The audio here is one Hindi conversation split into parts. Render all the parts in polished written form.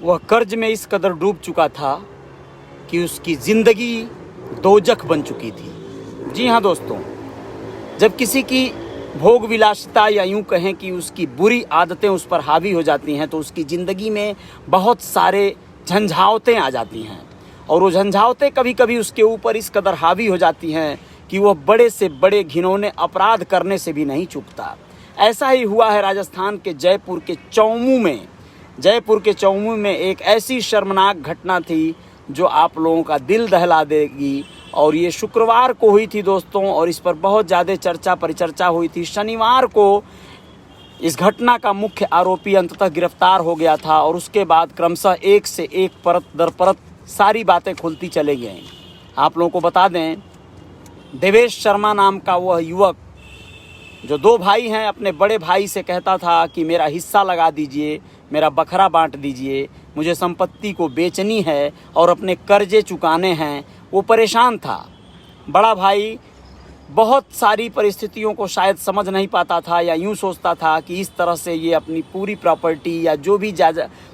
वह कर्ज में इस कदर डूब चुका था कि उसकी ज़िंदगी दोजख बन चुकी थी। जी हाँ दोस्तों, जब किसी की भोग विलासिता या यूं कहें कि उसकी बुरी आदतें उस पर हावी हो जाती हैं तो उसकी ज़िंदगी में बहुत सारे झंझावतें आ जाती हैं, और वो झंझावतें कभी कभी उसके ऊपर इस कदर हावी हो जाती हैं कि वह बड़े से बड़े घिनौने अपराध करने से भी नहीं चूकता। ऐसा ही हुआ है राजस्थान के जयपुर के चौमू में एक ऐसी शर्मनाक घटना थी जो आप लोगों का दिल दहला देगी। और ये शुक्रवार को हुई थी दोस्तों, और इस पर बहुत ज़्यादा चर्चा परिचर्चा हुई थी। शनिवार को इस घटना का मुख्य आरोपी अंततः गिरफ्तार हो गया था, और उसके बाद क्रमशः एक से एक परत दर परत सारी बातें खुलती चले गई। आप लोगों को बता दें, देवेश शर्मा नाम का वह युवक जो 2 भाई हैं, अपने बड़े भाई से कहता था कि मेरा हिस्सा लगा दीजिए, मेरा बखरा बांट दीजिए, मुझे संपत्ति को बेचनी है और अपने कर्जे चुकाने हैं। वो परेशान था। बड़ा भाई बहुत सारी परिस्थितियों को शायद समझ नहीं पाता था, या यूं सोचता था कि इस तरह से ये अपनी पूरी प्रॉपर्टी या जो भी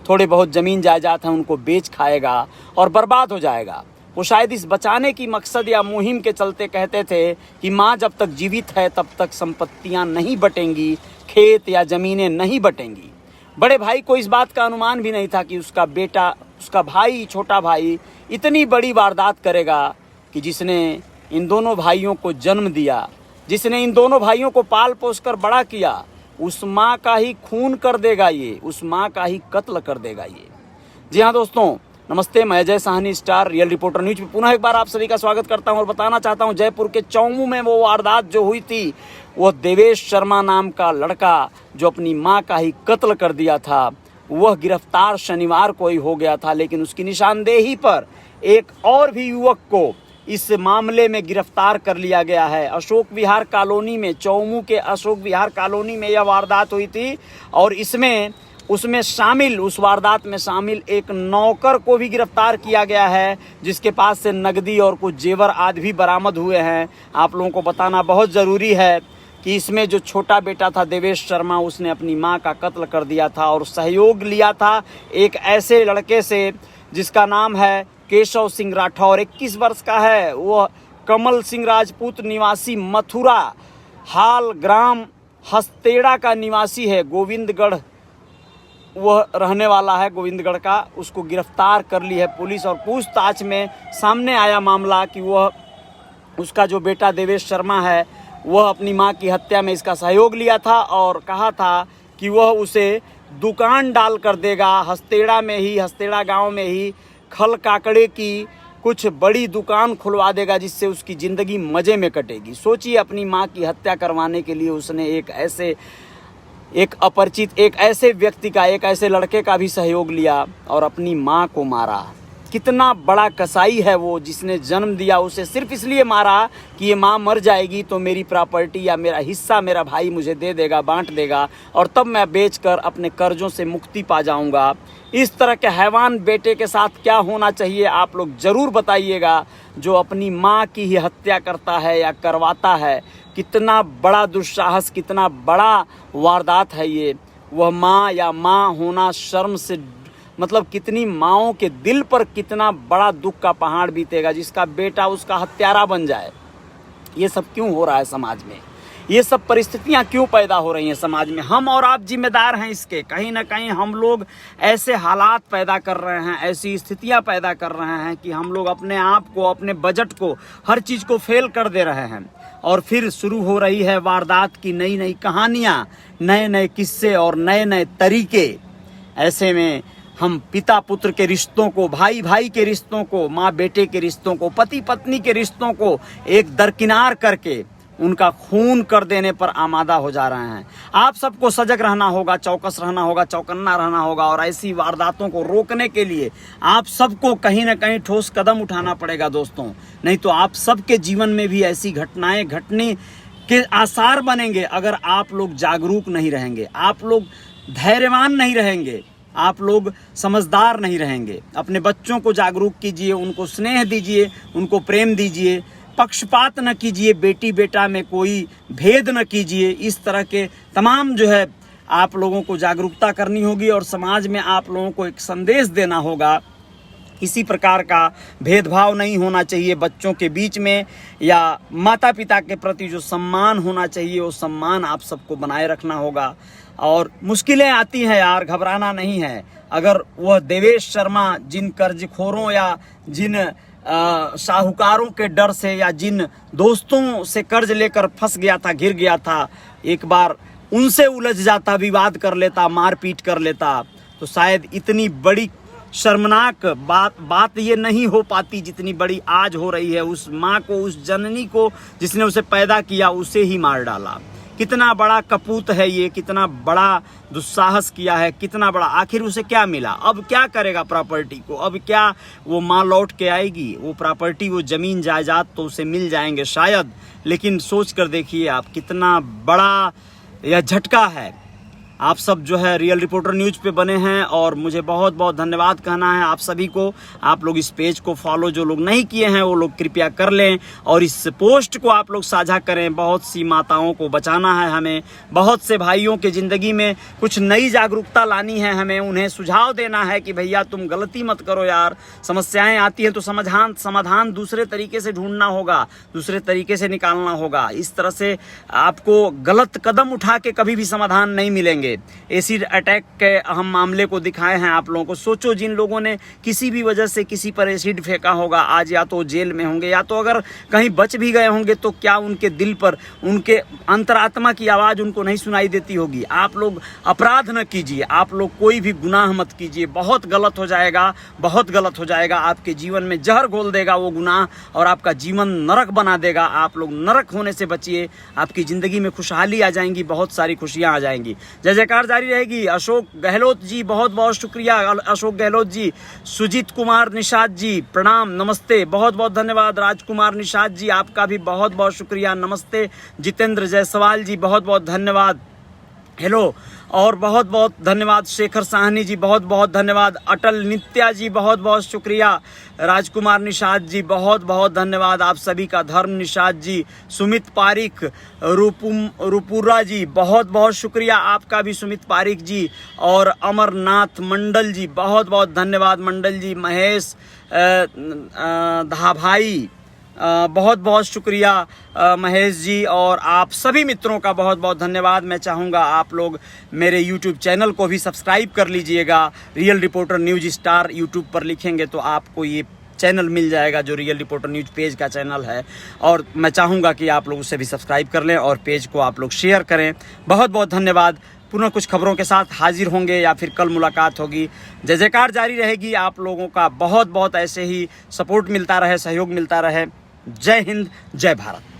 थोड़े बहुत ज़मीन जायदाद हैं उनको बेच खाएगा और बर्बाद हो जाएगा। वो शायद इस बचाने की मकसद या मुहिम के चलते कहते थे कि माँ जब तक जीवित है तब तक संपत्तियाँ नहीं बटेंगी, खेत या ज़मीनें नहीं बटेंगी। बड़े भाई को इस बात का अनुमान भी नहीं था कि उसका भाई, छोटा भाई इतनी बड़ी वारदात करेगा कि जिसने इन दोनों भाइयों को जन्म दिया, जिसने इन दोनों भाइयों को पाल पोस कर बड़ा किया, उस माँ का ही खून कर देगा ये, उस माँ का ही कत्ल कर देगा ये। जी हाँ दोस्तों, नमस्ते। मैं Ajay Sahni, star real reporter news में पुनः एक बार आप सभी का स्वागत करता हूं और बताना चाहता हूं, जयपुर के चौमू में वो वारदात जो हुई थी, वो देवेश शर्मा नाम का लड़का जो अपनी मां का ही कत्ल कर दिया था, वह गिरफ्तार शनिवार को ही हो गया था। लेकिन उसकी निशानदेही पर एक और भी युवक को इस मामले में गिरफ्तार कर लिया गया है। अशोक विहार कॉलोनी में, चौमू के अशोक विहार कॉलोनी में यह वारदात हुई थी, और उस वारदात में शामिल एक नौकर को भी गिरफ्तार किया गया है, जिसके पास से नकदी और कुछ जेवर आदि भी बरामद हुए हैं। आप लोगों को बताना बहुत ज़रूरी है कि इसमें जो छोटा बेटा था देवेश शर्मा, उसने अपनी मां का कत्ल कर दिया था और सहयोग लिया था एक ऐसे लड़के से जिसका नाम है केशव सिंह राठौर। 21 वर्ष का है वह। कमल सिंह राजपूत निवासी मथुरा हाल ग्राम हस्तेड़ा का निवासी है। गोविंदगढ़ वह रहने वाला है, गोविंदगढ़ का। उसको गिरफ्तार कर ली है पुलिस, और पूछताछ में सामने आया मामला कि उसका जो बेटा देवेश शर्मा है वह अपनी मां की हत्या में इसका सहयोग लिया था, और कहा था कि वह उसे दुकान डाल कर देगा हस्तेड़ा गांव में ही खल काकड़े की कुछ बड़ी दुकान खुलवा देगा, जिससे उसकी ज़िंदगी मज़े में कटेगी। सोचिए, अपनी मां की हत्या करवाने के लिए उसने एक अपरिचित, एक ऐसे व्यक्ति का, एक ऐसे लड़के का भी सहयोग लिया और अपनी मां को मारा। कितना बड़ा कसाई है वो, जिसने जन्म दिया उसे सिर्फ इसलिए मारा कि ये मां मर जाएगी तो मेरी प्रॉपर्टी या मेरा हिस्सा मेरा भाई मुझे दे देगा, बांट देगा, और तब मैं बेचकर अपने कर्जों से मुक्ति पा जाऊंगा। इस तरह के हैवान बेटे के साथ क्या होना चाहिए, आप लोग ज़रूर बताइएगा, जो अपनी मां की ही हत्या करता है या करवाता है। कितना बड़ा दुस्साहस, कितना बड़ा वारदात है ये। वह माँ होना शर्म से, मतलब कितनी माँओं के दिल पर कितना बड़ा दुख का पहाड़ बीतेगा जिसका बेटा उसका हत्यारा बन जाए। ये सब क्यों हो रहा है समाज में? ये सब परिस्थितियां क्यों पैदा हो रही हैं समाज में? हम और आप जिम्मेदार हैं इसके। कहीं ना कहीं हम लोग ऐसे हालात पैदा कर रहे हैं, ऐसी स्थितियां पैदा कर रहे हैं कि हम लोग अपने आप को, अपने बजट को, हर चीज़ को फेल कर दे रहे हैं। और फिर शुरू हो रही है वारदात की नई नई कहानियाँ, नए नए किस्से और नए नए तरीके। ऐसे में हम पिता पुत्र के रिश्तों को, भाई भाई के रिश्तों को, माँ बेटे के रिश्तों को, पति पत्नी के रिश्तों को एक दरकिनार करके उनका खून कर देने पर आमादा हो जा रहे हैं। आप सबको सजग रहना होगा, चौकस रहना होगा, चौकन्ना रहना होगा, और ऐसी वारदातों को रोकने के लिए आप सबको कहीं ना कहीं ठोस कदम उठाना पड़ेगा दोस्तों। नहीं तो आप सबके जीवन में भी ऐसी घटनाएं घटने के आसार बनेंगे अगर आप लोग जागरूक नहीं रहेंगे, आप लोग धैर्यवान नहीं रहेंगे, आप लोग समझदार नहीं रहेंगे। अपने बच्चों को जागरूक कीजिए, उनको स्नेह दीजिए, उनको प्रेम दीजिए, पक्षपात न कीजिए, बेटी बेटा में कोई भेद न कीजिए। इस तरह के तमाम जो है आप लोगों को जागरूकता करनी होगी और समाज में आप लोगों को एक संदेश देना होगा। किसी प्रकार का भेदभाव नहीं होना चाहिए बच्चों के बीच में, या माता पिता के प्रति जो सम्मान होना चाहिए वो सम्मान आप सबको बनाए रखना होगा। और मुश्किलें आती हैं यार, घबराना नहीं है। अगर वह देवेश शर्मा जिन कर्जखोरों या जिन साहूकारों के डर से या जिन दोस्तों से कर्ज लेकर फंस गया था, गिर गया था, एक बार उनसे उलझ जाता, विवाद कर लेता, मारपीट कर लेता, तो शायद इतनी बड़ी शर्मनाक बात ये नहीं हो पाती जितनी बड़ी आज हो रही है। उस माँ को, उस जननी को जिसने उसे पैदा किया, उसे ही मार डाला। कितना बड़ा कपूत है ये, कितना बड़ा दुस्साहस किया है, कितना बड़ा। आखिर उसे क्या मिला? अब क्या करेगा प्रॉपर्टी को? अब क्या वो माँ लौट के आएगी? वो प्रॉपर्टी, वो जमीन जायदाद तो उसे मिल जाएंगे शायद, लेकिन सोच कर देखिए आप, कितना बड़ा यह झटका है। आप सब जो है रियल रिपोर्टर न्यूज़ पे बने हैं और मुझे बहुत बहुत धन्यवाद कहना है आप सभी को। आप लोग इस पेज को फॉलो जो लोग नहीं किए हैं वो लोग कृपया कर लें और इस पोस्ट को आप लोग साझा करें। बहुत सी माताओं को बचाना है हमें, बहुत से भाइयों के ज़िंदगी में कुछ नई जागरूकता लानी है हमें, उन्हें सुझाव देना है कि भैया तुम गलती मत करो यार। समस्याएं आती हैं तो समाधान दूसरे तरीके से ढूंढना होगा, दूसरे तरीके से निकालना होगा। इस तरह से आपको गलत कदम उठा के कभी भी समाधान नहीं मिलेंगे। एसिड अटैक के अहम मामले को दिखाए हैं आप लोगों को। सोचो जिन लोगों ने किसी भी वजह से किसी पर एसिड फेंका होगा, आज या तो जेल में होंगे या तो अगर कहीं बच भी गए होंगे तो क्या उनके दिल पर, उनके अंतरात्मा की आवाज़ उनको नहीं सुनाई देती होगी? आप लोग अपराध न कीजिए, आप लोग कोई भी गुनाह मत कीजिए, बहुत गलत हो जाएगा, बहुत गलत हो जाएगा। आपके जीवन में जहर घोल देगा वो गुनाह और आपका जीवन नरक बना देगा। आप लोग नरक होने से बचिए, आपकी ज़िंदगी में खुशहाली आ जाएंगी, बहुत सारी खुशियाँ आ जाएंगी। जयकार जारी रहेगी। अशोक गहलोत जी बहुत बहुत शुक्रिया। अशोक गहलोत जी, सुजीत कुमार निषाद जी प्रणाम, नमस्ते, बहुत बहुत धन्यवाद। राजकुमार निषाद जी आपका भी बहुत बहुत शुक्रिया, नमस्ते। जितेंद्र जायसवाल जी बहुत बहुत धन्यवाद, हेलो, और बहुत बहुत धन्यवाद। शेखर साहनी जी बहुत बहुत धन्यवाद। अटल नित्या जी बहुत बहुत शुक्रिया। राजकुमार निषाद जी बहुत बहुत धन्यवाद आप सभी का। धर्म निषाद जी, सुमित पारिक, रूपुरा जी बहुत बहुत शुक्रिया आपका भी सुमित पारिक जी। और अमरनाथ मंडल जी बहुत बहुत धन्यवाद मंडल जी। महेश धाभाई बहुत बहुत शुक्रिया महेश जी। और आप सभी मित्रों का बहुत बहुत धन्यवाद। मैं चाहूँगा आप लोग मेरे YouTube चैनल को भी सब्सक्राइब कर लीजिएगा। Real reporter news star YouTube पर लिखेंगे तो आपको ये चैनल मिल जाएगा जो रियल रिपोर्टर न्यूज़ पेज का चैनल है। और मैं चाहूँगा कि आप लोग उसे भी सब्सक्राइब कर लें और पेज को आप लोग शेयर करें। बहुत बहुत धन्यवाद। पुनः कुछ खबरों के साथ हाजिर होंगे या फिर कल मुलाकात होगी। जय जयकार जारी रहेगी। आप लोगों का बहुत बहुत ऐसे ही सपोर्ट मिलता रहे, सहयोग मिलता रहे। जय हिंद, जय भारत।